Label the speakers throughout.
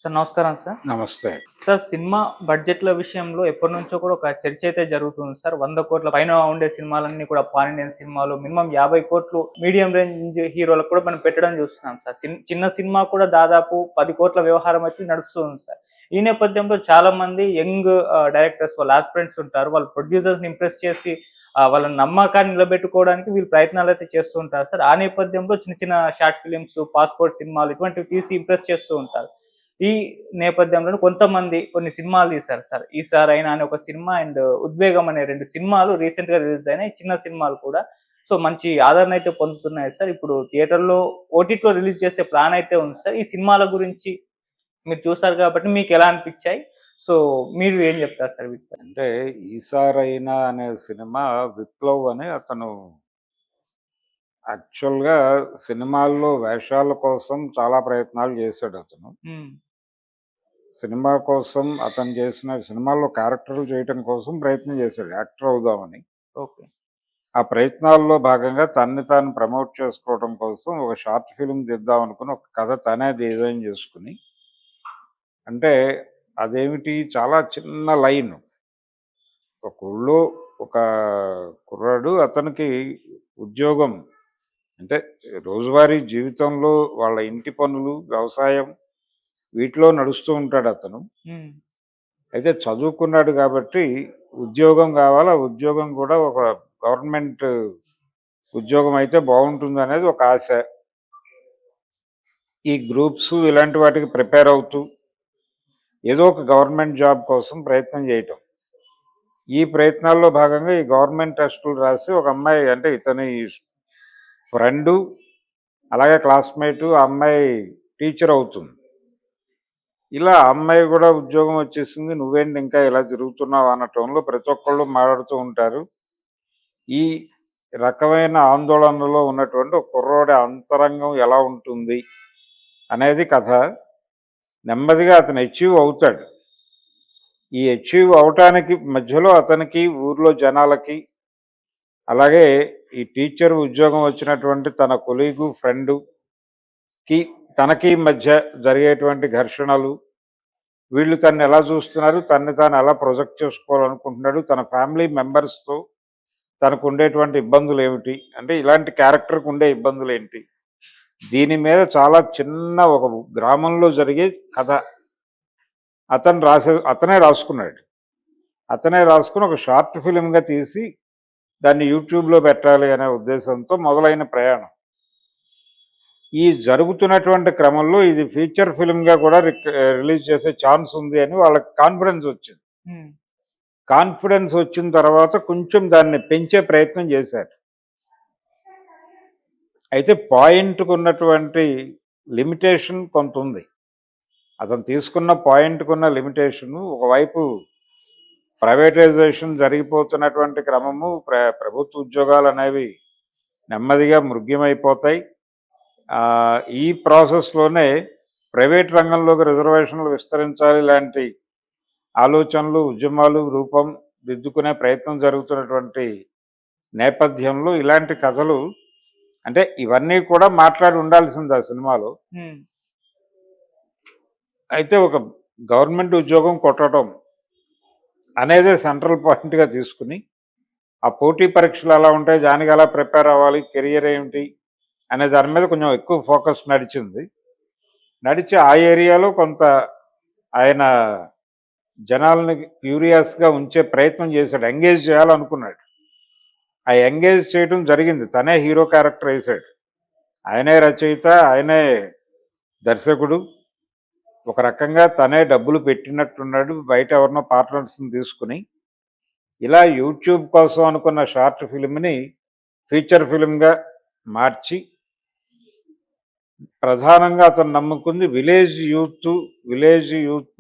Speaker 1: Sir నమస్కారం sir.
Speaker 2: నమస్తే.
Speaker 1: Sir cinema బడ్జెట్‌ల విషయంలో ఎప్పటినుంచో కూడా ఒక చర్చ అయితే జరుగుతుంది సార్. 100,00,00,000 పైన ఉండే సినిమాలన్నీ కూడా పాన్ ఇండియన్ సినిమాలు మినిమమ్ 50,00,00,000 మీడియం రేంజ్ హీరోలకు కూడా మనం పెట్టడం చూస్తున్నాం సార్. చిన్న సినిమా కూడా దాదాపు 10,00,00,000 వ్యవహారం అయితే నడుస్తుంది సార్. ఈ నేపథ్యంలో చాలా మంది యంగ్ డైరెక్టర్స్ వాళ్ళ యాస్పిరెంట్స్ ఉంటారు. వాళ్ళు ప్రొడ్యూసర్స్‌ని ఇంప్రెస్ చేసి వాళ్ళ నమ్మకాన్ని నిలబెట్టుకోవడానికి వీళ్ళు ప్రయత్నాలైతే చేస్తూ ఉంటారు సార్. ఆ నేపథ్యంలో చిన్న చిన్న షార్ట్ ఫిల్మ్స్, పాస్‌పోర్ట్ సినిమాలు ఇటువంటివి తీసి ఇంప్రెస్ చేస్తూ ఉంటారు. ఈ నేపథ్యంలో కొంతమంది కొన్ని సినిమాలు తీశారు సార్. 'ఈసారి అయినా' అనే ఒక సినిమా అండ్ 'ఉద్వేగం' అనే 2 సినిమాలు రీసెంట్‌గా రిలీజ్ అయినాయి. చిన్న సినిమాలు కూడా. సో, మంచి ఆదరణ అయితే పొందుతున్నాయి సార్. ఇప్పుడు థియేటర్‌లో ఓటీటీలో రిలీజ్ చేసే ప్లాన్ అయితే ఉంది సార్. ఈ సినిమాల గురించి మీరు చూసారు కాబట్టి మీకెలా అనిపిచ్చాయి? సో, మీరు ఏం చెప్తారు సార్ వీటిపై?
Speaker 2: అంటే 'ఈసారైనా' అనే సినిమా విప్లవ్ అని అతను యాక్చువల్‌గా సినిమాల్లో వేషాల కోసం చాలా ప్రయత్నాలు చేశాడతను.
Speaker 1: హ్మ్.
Speaker 2: సినిమా కోసం అతను చేసిన సినిమాల్లో క్యారెక్టర్లు చేయటం కోసం ప్రయత్నం చేశాడు యాక్టర్ అవుదామని.
Speaker 1: ఓకే.
Speaker 2: ఆ ప్రయత్నాల్లో భాగంగా తనని తాను ప్రమోట్ చేసుకోవడం కోసం ఒక షార్ట్ ఫిల్మ్ తీద్దామనుకుని ఒక కథ తనే డిజైన్ చేసుకొని, అంటే అదేమిటి చాలా చిన్న లైన్. ఒక ఊళ్ళో ఒక కుర్రాడు అతనికి ఉద్యోగం అంటే రోజువారీ జీవితంలో వాళ్ళ ఇంటి పనులు, వ్యవసాయం వీటిలో నడుస్తూ ఉంటాడు అతను.
Speaker 1: హ్మ్.
Speaker 2: అయితే చదువుకున్నాడు కాబట్టి ఉద్యోగం కావాలి. ఆ ఉద్యోగం కూడా ఒక గవర్నమెంట్ ఉద్యోగం అయితే బాగుంటుందనేది ఒక ఆశ. ఈ గ్రూప్స్ ఇలాంటి వాటికి ప్రిపేర్ అవుతూ ఏదో ఒక గవర్నమెంట్ జాబ్ కోసం ప్రయత్నం చేయటం. ఈ ప్రయత్నాల్లో భాగంగా ఈ గవర్నమెంట్ టెస్టులు రాసి ఒక అమ్మాయి అంటే ఇతని ఫ్రెండు, అలాగే క్లాస్‌మేటు ఆ అమ్మాయి టీచర్ అవుతుంది. ఇలా ఆ అమ్మాయి కూడా ఉద్యోగం వచ్చేసింది. నువ్వేంటి ఇంకా ఇలా తిరుగుతున్నావు అన్న టోన్‌లో ప్రతి ఒక్కళ్ళు మాట్లాడుతూ ఉంటారు. ఈ రకమైన ఆందోళనలో ఉన్నటువంటి ఒక కుర్రోడి అంతరంగం ఎలా ఉంటుంది అనేది కథ. నెమ్మదిగా అతను అచీవ్ అవుతాడు. ఈ అచీవ్ అవ్వటానికి మధ్యలో అతనికి ఊర్లో జనాలకి, అలాగే ఈ టీచర్ ఉద్యోగం వచ్చినటువంటి తన కొలీగు, ఫ్రెండుకి తనకి మధ్య జరిగేటువంటి ఘర్షణలు, వీళ్ళు తనని ఎలా చూస్తున్నారు, తనని తాను ఎలా ప్రొజెక్ట్ చేసుకోవాలనుకుంటున్నాడు, తన ఫ్యామిలీ మెంబర్స్‌తో తనకుండేటువంటి ఇబ్బందులేమిటి, అంటే ఇలాంటి క్యారెక్టర్‌కి ఉండే ఇబ్బందులేంటి, దీని మీద చాలా చిన్న ఒక గ్రామంలో జరిగే కథ అతనే రాసుకున్నాడు. అతనే రాసుకుని ఒక షార్ట్ ఫిల్మ్‌గా తీసి దాన్ని యూట్యూబ్‌లో పెట్టాలి అనే ఉద్దేశంతో మొదలైన ప్రయాణం. ఈ జరుగుతున్నటువంటి క్రమంలో ఇది ఫీచర్ ఫిల్మ్‌గా కూడా రిలీజ్ చేసే ఛాన్స్ ఉంది అని వాళ్ళకి కాన్ఫిడెన్స్ వచ్చింది.
Speaker 1: హ్మ్.
Speaker 2: కాన్ఫిడెన్స్ వచ్చిన తర్వాత కొంచెం దాన్ని పెంచే ప్రయత్నం చేశారు. అయితే పాయింట్‌కున్నటువంటి లిమిటేషన్ కొంతుంది. అతను తీసుకున్న పాయింట్‌కున్న లిమిటేషను ఒకవైపు ప్రైవేటైజేషన్ జరిగిపోతున్నటువంటి క్రమము, ప్రభుత్వ ఉద్యోగాలనేవి నెమ్మదిగా మృగ్యమైపోతాయి. ఈ ప్రాసెస్‌లోనే ప్రైవేట్ రంగంలోకి రిజర్వేషన్లు విస్తరించాలి లాంటి ఆలోచనలు, ఉద్యమాలు రూపం దిద్దుకునే ప్రయత్నం జరుగుతున్నటువంటి నేపథ్యంలో ఇలాంటి కథలు అంటే ఇవన్నీ కూడా మాట్లాడి ఉండాల్సింది ఆ సినిమాలో.
Speaker 1: హ్మ్.
Speaker 2: అయితే ఒక గవర్నమెంట్ ఉద్యోగం కొట్టడం అనేదే సెంట్రల్ పాయింట్‌గా తీసుకుని, ఆ పోటీ పరీక్షలు ఎలా ఉంటాయి, దానికి ఎలా ప్రిపేర్ అవ్వాలి, కెరియర్ ఏమిటి అనే దాని మీద కొంచెం ఎక్కువ ఫోకస్ నడిచింది. నడిచి ఆ ఏరియాలో కొంత ఆయన జనాల్ని క్యూరియస్‌గా ఉంచే ప్రయత్నం చేశాడు. ఎంగేజ్ చేయాలనుకున్నాడు. ఆ ఎంగేజ్ చేయడం జరిగింది. తనే హీరో క్యారెక్టర్ ఏసాడు. ఆయనే రచయిత, ఆయనే దర్శకుడు. ఒక రకంగా తనే డబ్బులు పెట్టినట్టున్నాడు. బయట ఎవరినో పార్ట్నర్స్‌ని తీసుకొని. ఇలా యూట్యూబ్ కోసం అనుకున్న షార్ట్ ఫిల్మ్‌ని ఫీచర్ ఫిల్మ్‌గా మార్చి ప్రధానంగా అతను నమ్ముకుంది విలేజ్ యూత్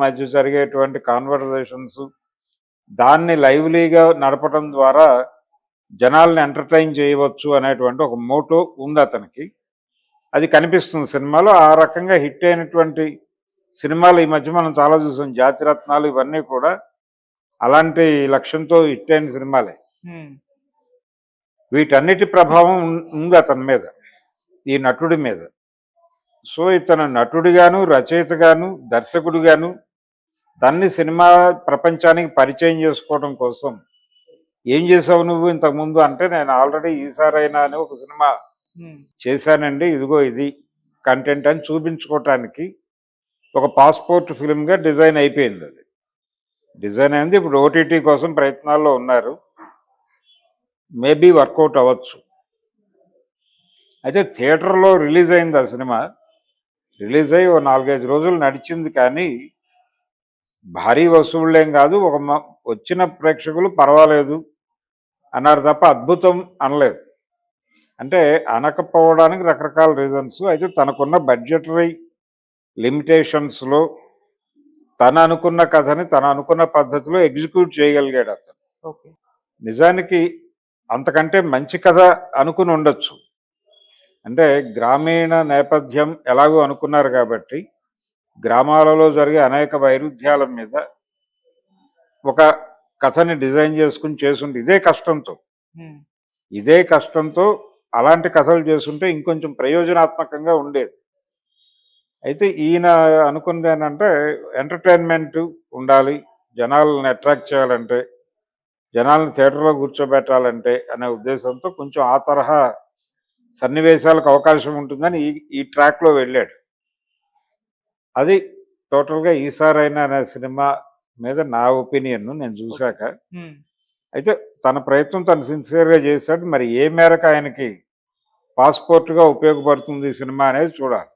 Speaker 2: మధ్య జరిగేటువంటి కాన్వర్జేషన్స్, దాన్ని లైవ్లీగా నడపడం ద్వారా జనాల్ని ఎంటర్టైన్ చేయవచ్చు అనేటువంటి ఒక మోటో ఉంది అతనికి. అది కనిపిస్తుంది సినిమాలో. ఆ రకంగా హిట్ అయినటువంటి సినిమాలు ఈ మధ్య మనం చాలా చూసాం. జాతిరత్నాలు ఇవన్నీ కూడా అలాంటి లక్ష్యంతో హిట్ అయిన సినిమాలే.
Speaker 1: హ్మ్.
Speaker 2: వీటన్నిటి ప్రభావం ఉంది అతని మీద, ఈ నటుడి మీద. సో ఇతను నటుడిగాను, రచయితగాను, దర్శకుడిగాను తన్ని సినిమా ప్రపంచానికి పరిచయం చేసుకోవడం కోసం ఏం చేసావు నువ్వు ఇంతకుముందు అంటే, నేను ఆల్రెడీ ఈసారైనా అని ఒక సినిమా
Speaker 1: ఉమ్,
Speaker 2: చేశానండి, ఇదిగో ఇది కంటెంట్ అని చూపించుకోవటానికి ఒక పాస్పోర్ట్ ఫిల్మ్గా డిజైన్ అయిపోయింది. అది డిజైన్ అయింది, ఇప్పుడు ఓటీటీ కోసం ప్రయత్నాల్లో ఉన్నారు, మేబీ వర్కౌట్ అవ్వచ్చు. అయితే థియేటర్లో రిలీజ్ అయింది ఆ సినిమా, రిలీజ్ అయ్యి ఓ 4-5 రోజులు నడిచింది, కానీ భారీ వసూళ్ళేం కాదు. వచ్చిన ప్రేక్షకులు పర్వాలేదు అన్నారు తప్ప అద్భుతం అనలేదు. అంటే అనకపోవడానికి రకరకాల రీజన్స్. అయితే తనకున్న బడ్జెటరీ లిమిటేషన్స్లో తను అనుకున్న కథని తను అనుకున్న పద్ధతిలో ఎగ్జిక్యూట్ చేయగలిగాడు అతను.
Speaker 1: ఓకే.
Speaker 2: నిజానికి అంతకంటే మంచి కథ అనుకుని ఉండొచ్చు. అంటే గ్రామీణ నేపథ్యం ఎలాగో అనుకున్నారు కాబట్టి గ్రామాలలో జరిగే అనేక వైరుధ్యాల మీద ఒక కథని డిజైన్ చేసుకుని చేసుంటే
Speaker 1: ఉమ్,
Speaker 2: ఇదే కష్టంతో అలాంటి కథలు చేస్తుంటే ఇంకొంచెం ప్రయోజనాత్మకంగా ఉండేది. అయితే ఈయన అనుకుంది ఏంటంటే ఎంటర్టైన్మెంట్ ఉండాలి, జనాలను అట్రాక్ట్ చేయాలంటే, జనాలను థియేటర్లో కూర్చోబెట్టాలంటే అనే ఉద్దేశంతో కొంచెం ఆ తరహా సన్నివేశాలకు అవకాశం ఉంటుందని ఈ ట్రాక్లో వెళ్ళాడు. అది టోటల్గా ఈసారైనా అనే సినిమా మీద నా ఒపీనియన్ నేను చూశాక.
Speaker 1: ఉమ్,
Speaker 2: అయితే తన ప్రయత్నం తను సిన్సియర్గా చేశాడు. మరి ఏ మేరకు ఆయనకి పాస్పోర్ట్గా ఉపయోగపడుతుంది ఈ సినిమా అనేది చూడాలి.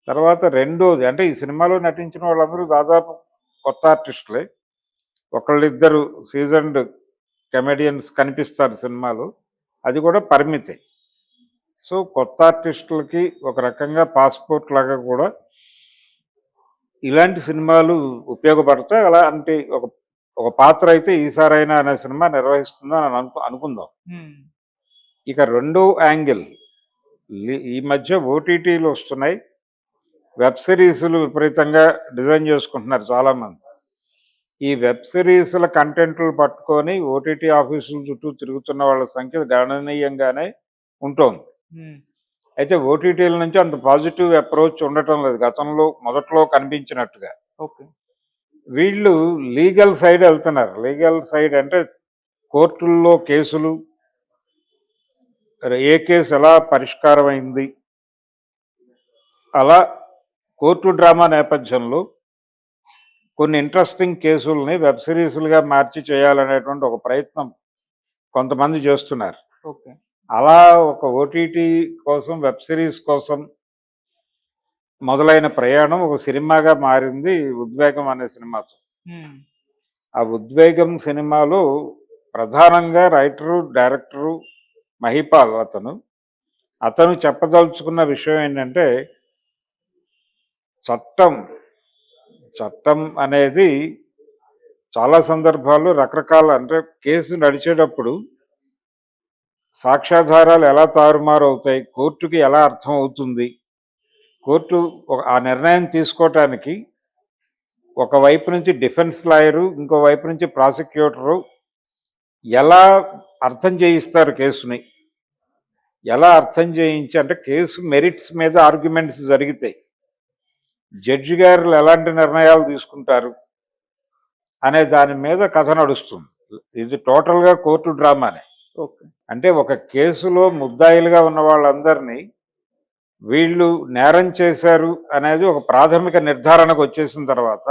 Speaker 2: తర్వాత రెండోది అంటే ఈ సినిమాలో నటించిన వాళ్ళందరూ దాదాపు కొత్త ఆర్టిస్టులే, ఒకళ్ళిద్దరు సీజన్డ్ కమెడియన్స్ కనిపిస్తారు సినిమాలో, అది కూడా పరిమితే. సో కొత్త ఆర్టిస్టులకి ఒక రకంగా పాస్పోర్ట్ లాగా కూడా ఇలాంటి సినిమాలు ఉపయోగపడతాయి. అలాంటి ఒక ఒక పాత్ర అయితే ఈసారైనా అనే సినిమా నిర్వహిస్తుందని అనుకుందాం.
Speaker 1: ఉమ్,
Speaker 2: ఇక రెండో యాంగిల్, ఈ మధ్య ఓటీటీలు వస్తున్నాయి, వెబ్ సిరీస్లు విపరీతంగా డిజైన్ చేసుకుంటున్నారు చాలామంది. ఈ వెబ్ సిరీస్ల కంటెంట్లు పట్టుకొని ఓటీటీ ఆఫీసుల చుట్టూ తిరుగుతున్న వాళ్ళ సంఖ్య గణనీయంగానే ఉంటుంది.
Speaker 1: ఉమ్,
Speaker 2: అయితే ఓటీటీల నుంచి అంత పాజిటివ్ అప్రోచ్ ఉండటం లేదు గతంలో మొదట్లో కనిపించినట్టుగా.
Speaker 1: ఓకే.
Speaker 2: వీళ్ళు లీగల్ సైడ్ వెళ్తున్నారు. లీగల్ సైడ్ అంటే కోర్టుల్లో కేసులు, ఏ కేసు ఎలా పరిష్కారం అయింది, అలా కోర్టు డ్రామా నేపథ్యంలో కొన్ని ఇంట్రెస్టింగ్ కేసుల్ని వెబ్ సిరీస్లుగా మార్చి చేయాలనేటువంటి ఒక ప్రయత్నం కొంతమంది చేస్తున్నారు.
Speaker 1: ఓకే.
Speaker 2: అలా ఒక ఓటీటీ కోసం, వెబ్ సిరీస్ కోసం మొదలైన ప్రయాణం ఒక సినిమాగా మారింది 'ఉద్వేగం' అనే సినిమాతో.
Speaker 1: ఉమ్,
Speaker 2: ఆ 'ఉద్వేగం' సినిమాలో ప్రధానంగా రైటరు, డైరెక్టరు మహిపాల్ అతను చెప్పదలుచుకున్న విషయం ఏంటంటే, చట్టం అనేది చాలా సందర్భాల్లో రకరకాల, అంటే కేసు నడిచేటప్పుడు సాక్ష్యాధారాలు ఎలా తారుమారు అవుతాయి, కోర్టుకి ఎలా అర్థం అవుతుంది, కోర్టు ఆ నిర్ణయం తీసుకోవటానికి ఒకవైపు నుంచి డిఫెన్స్ లాయరు, ఇంకో వైపు నుంచి ప్రాసిక్యూటరు ఎలా అర్థం చేయిస్తారు కేసుని, ఎలా అర్థం చేయించి, అంటే కేసు మెరిట్స్ మీద ఆర్గ్యుమెంట్స్ జరిగితే జడ్జి గారు ఎలాంటి నిర్ణయాలు తీసుకుంటారు అనే దాని మీద కథ నడుస్తుంది. ఇది టోటల్గా కోర్టు డ్రామానే.
Speaker 1: ఓకే. అంటే
Speaker 2: ఒక కేసులో ముద్దాయిలుగా ఉన్న వాళ్ళందరినీ వీళ్ళు నేరం చేశారు అనేది ఒక ప్రాథమిక నిర్ధారణకు వచ్చేసిన తర్వాత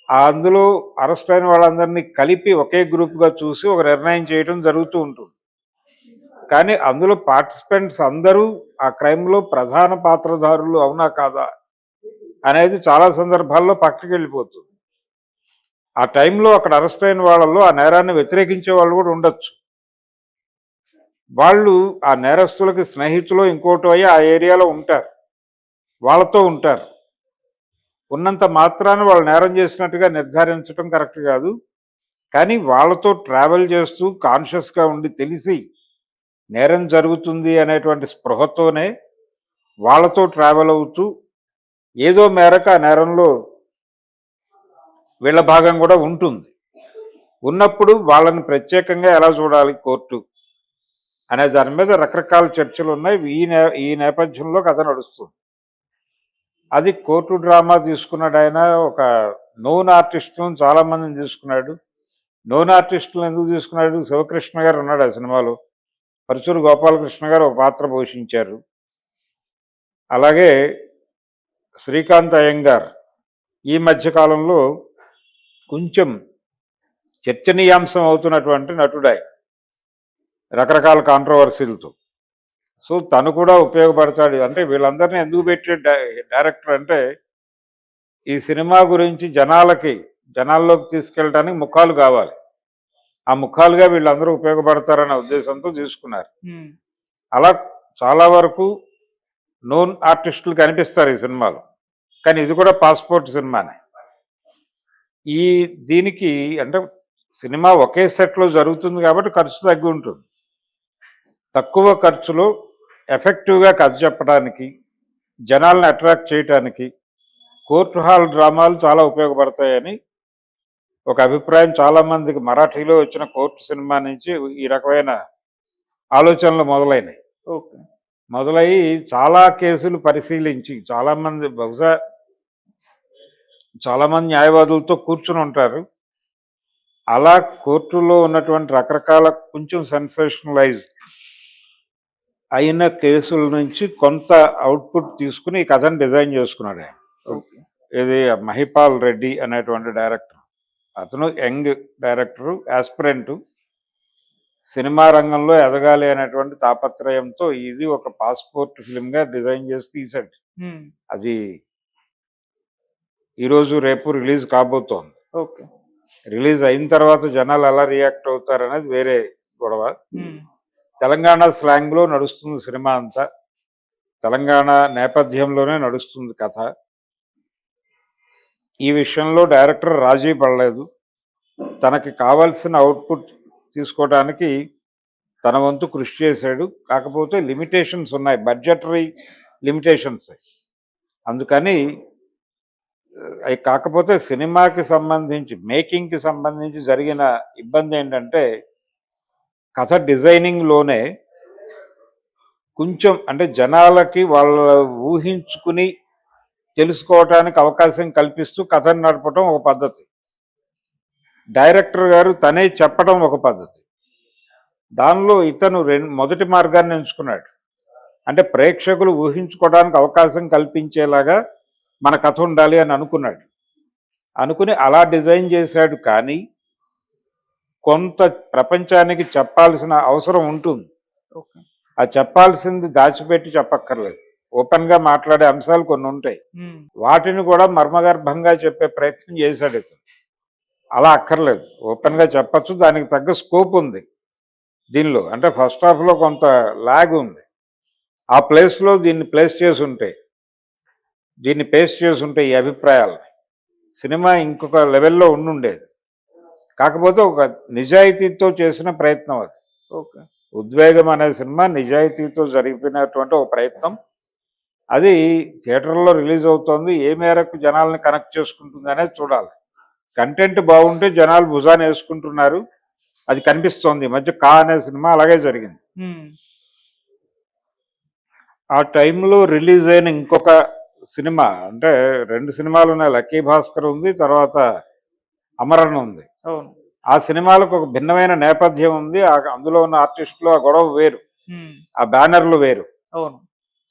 Speaker 2: అందులో అరెస్ట్ అయిన వాళ్ళందరినీ కలిపి ఒకే గ్రూప్గా చూసి ఒక నిర్ణయం చేయడం జరుగుతూ ఉంటుంది. కానీ అందులో పార్టిసిపెంట్స్ అందరూ ఆ క్రైమ్లో ప్రధాన పాత్రధారులు అవునా కాదా అనేది చాలా సందర్భాల్లో పక్కకి వెళ్ళిపోతుంది. ఆ టైంలో అక్కడ అరెస్ట్ అయిన వాళ్ళలో ఆ నేరాన్ని వ్యతిరేకించే వాళ్ళు కూడా ఉండొచ్చు. వాళ్ళు ఆ నేరస్తులకి స్నేహితులు ఇంకోటి అయ్యి ఆ ఏరియాలో ఉంటారు, వాళ్ళతో ఉంటారు. ఉన్నంత మాత్రాన వాళ్ళు నేరం చేసినట్టుగా నిర్ధారించడం కరెక్ట్ కాదు. కానీ వాళ్ళతో ట్రావెల్ చేస్తూ కాన్షియస్గా ఉండి తెలిసి నేరం జరుగుతుంది అనేటువంటి స్పృహతోనే వాళ్ళతో ట్రావెల్ అవుతూ ఏదో మేరకు ఆ నేరంలో వీళ్ళ భాగం కూడా ఉంటుంది. ఉన్నప్పుడు వాళ్ళని ప్రత్యేకంగా ఎలా చూడాలి కోర్టు అనే దాని మీద రకరకాల చర్చలు ఉన్నాయి. ఈ నేపథ్యంలో కథ నడుస్తుంది. అది కోర్టు డ్రామా తీసుకున్నాడు ఆయన. ఒక నోన్ ఆర్టిస్టులను చాలా మందిని తీసుకున్నాడు. నోన్ ఆర్టిస్టులను ఎందుకు తీసుకున్నాడు? శివకృష్ణ గారు ఉన్నాడు ఆ సినిమాలో. పరుచూరు గోపాలకృష్ణ గారు ఒక పాత్ర పోషించారు. అలాగే శ్రీకాంత్ అయ్యంగార్ ఈ మధ్య కాలంలో కొంచెం చర్చనీయాంశం అవుతున్నటువంటి నటుడాయి, రకరకాల కాంట్రవర్సీలతో. సో తను కూడా ఉపయోగపడతాడు. అంటే వీళ్ళందరినీ ఎందుకు పెట్టే డైరెక్టర్ అంటే ఈ సినిమా గురించి జనాల్లోకి తీసుకెళ్ళడానికి ముఖాలు కావాలి. ఆ ముఖాలుగా వీళ్ళందరూ ఉపయోగపడతారనే ఉద్దేశంతో తీసుకున్నారు. అలా చాలా వరకు నోన్ ఆర్టిస్టులు కనిపిస్తారు ఈ సినిమాలో. కానీ ఇది కూడా పాస్పోర్ట్ సినిమానే. దీనికి అంటే సినిమా ఒకే సెట్లో జరుగుతుంది కాబట్టి ఖర్చు తగ్గి ఉంటుంది. తక్కువ ఖర్చులో ఎఫెక్టివ్గా కథ చెప్పడానికి, జనాలను అట్రాక్ట్ చేయడానికి కోర్టు హాల్ డ్రామాలు చాలా ఉపయోగపడతాయని ఒక అభిప్రాయం చాలామందికి. మరాఠీలో వచ్చిన కోర్టు సినిమా నుంచి ఈ రకమైన ఆలోచనలు మొదలైనవి. మొదలయ్యి చాలా కేసులు పరిశీలించి బహుశా చాలామంది న్యాయవాదులతో కూర్చుని ఉంటారు. అలా కోర్టులో ఉన్నటువంటి రకరకాల కొంచెం సెన్సేషనలైజ్ అయిన కేసుల నుంచి కొంత అవుట్పుట్ తీసుకుని ఈ కథను డిజైన్ చేసుకున్నాడు ఆయన. ఇది మహిపాల్ రెడ్డి అనేటువంటి డైరెక్టర్. అతను యంగ్ డైరెక్టరు, యాస్పిరెంటు, సినిమా రంగంలో ఎదగాలి అనేటువంటి తాపత్రయంతో ఇది ఒక పాస్పోర్ట్ ఫిల్మ్గా డిజైన్ చేసి తీశాడు. అది ఈరోజు రేపు రిలీజ్ కాబోతోంది. రిలీజ్ అయిన తర్వాత జనాలు ఎలా రియాక్ట్ అవుతారు అనేది వేరే గొడవ. తెలంగాణ స్లాంగ్లో నడుస్తుంది సినిమా అంతా. తెలంగాణ నేపథ్యంలోనే నడుస్తుంది కథ. ఈ విషయంలో డైరెక్టర్ రాజీ పడలేదు. తనకి కావాల్సిన అవుట్పుట్ తీసుకోవడానికి తన వంతు కృషి చేశాడు. కాకపోతే లిమిటేషన్స్ ఉన్నాయి, బడ్జెటరీ లిమిటేషన్స్. అందుకని కాకపోతే సినిమాకి సంబంధించి, మేకింగ్కి సంబంధించి జరిగిన ఇబ్బంది ఏంటంటే కథ డిజైనింగ్లోనే కొంచెం అంటే జనాలకి వాళ్ళ ఊహించుకుని తెలుసుకోవటానికి అవకాశం కల్పిస్తూ కథను నడపడం ఒక పద్ధతి, డైరెక్టర్ గారు తనే చెప్పడం ఒక పద్ధతి. దానిలో ఇతను మొదటి మార్గాన్ని ఎంచుకున్నాడు. అంటే ప్రేక్షకులు ఊహించుకోవడానికి అవకాశం కల్పించేలాగా మన కథ ఉండాలి అని అనుకుని అలా డిజైన్ చేశాడు. కానీ కొంత ప్రపంచానికి చెప్పాల్సిన అవసరం ఉంటుంది. ఆ చెప్పాల్సింది దాచిపెట్టి చెప్పక్కర్లేదు. ఓపెన్గా మాట్లాడే అంశాలు కొన్ని ఉంటాయి, వాటిని కూడా మర్మగర్భంగా చెప్పే ప్రయత్నం చేశాడు ఇతను. అలా అక్కర్లేదు, ఓపెన్గా చెప్పచ్చు. దానికి తగ్గ స్కోప్ ఉంది దీనిలో. అంటే ఫస్ట్ హాఫ్లో కొంత లాగ్ ఉంది. ఆ ప్లేస్లో దీన్ని పేస్ట్ చేసి ఉంటే ఈ అభిప్రాయాలని సినిమా ఇంకొక లెవెల్లో ఉండుండేది. కాకపోతే ఒక నిజాయితీతో చేసిన ప్రయత్నం అది. ఉద్వేగం అనే సినిమా నిజాయితీతో జరిపినటువంటి ఒక ప్రయత్నం. అది థియేటర్లో రిలీజ్ అవుతోంది. ఏ మేరకు జనాల్ని కనెక్ట్ చేసుకుంటుంది అనేది చూడాలి. కంటెంట్ బాగుంటే జనాలు భుజాన్ని వేసుకుంటున్నారు, అది కనిపిస్తోంది. ఈ మధ్య కా అనే సినిమా అలాగే జరిగింది. ఆ టైంలో రిలీజ్ అయిన ఇంకొక సినిమా, అంటే 2 సినిమాలు ఉన్నాయి. లక్కీ భాస్కర్ ఉంది, తర్వాత అమరన్ ఉంది. ఆ సినిమాలకు ఒక భిన్నమైన నేపథ్యం ఉంది. అందులో ఉన్న ఆర్టిస్టులు, ఆ గొడవ వేరు, ఆ బ్యానర్లు వేరు.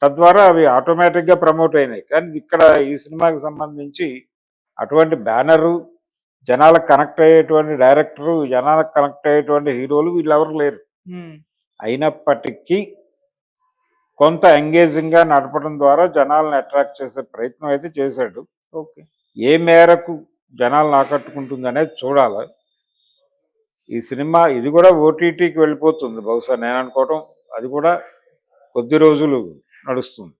Speaker 2: తద్వారా అవి ఆటోమేటిక్గా ప్రమోట్ అయినాయి. కానీ ఇక్కడ ఈ సినిమాకి సంబంధించి అటువంటి బ్యానరు, జనాలకు కనెక్ట్ అయ్యేటువంటి డైరెక్టరు, జనాలకు కనెక్ట్ అయ్యేటువంటి హీరోలు వీళ్ళెవరు లేరు. అయినప్పటికీ కొంత ఎంగేజింగ్గా నడపడం ద్వారా జనాలను అట్రాక్ట్ చేసే ప్రయత్నం అయితే చేశాడు. ఏ మేరకు జనాలను ఆకట్టుకుంటుంది అనేది చూడాలి. ఈ సినిమా ఇది కూడా ఓటీటీకి వెళ్ళిపోతుంది బహుశా. నేను అనుకోవటం అది కూడా కొద్ది రోజులు నడుస్తుంది.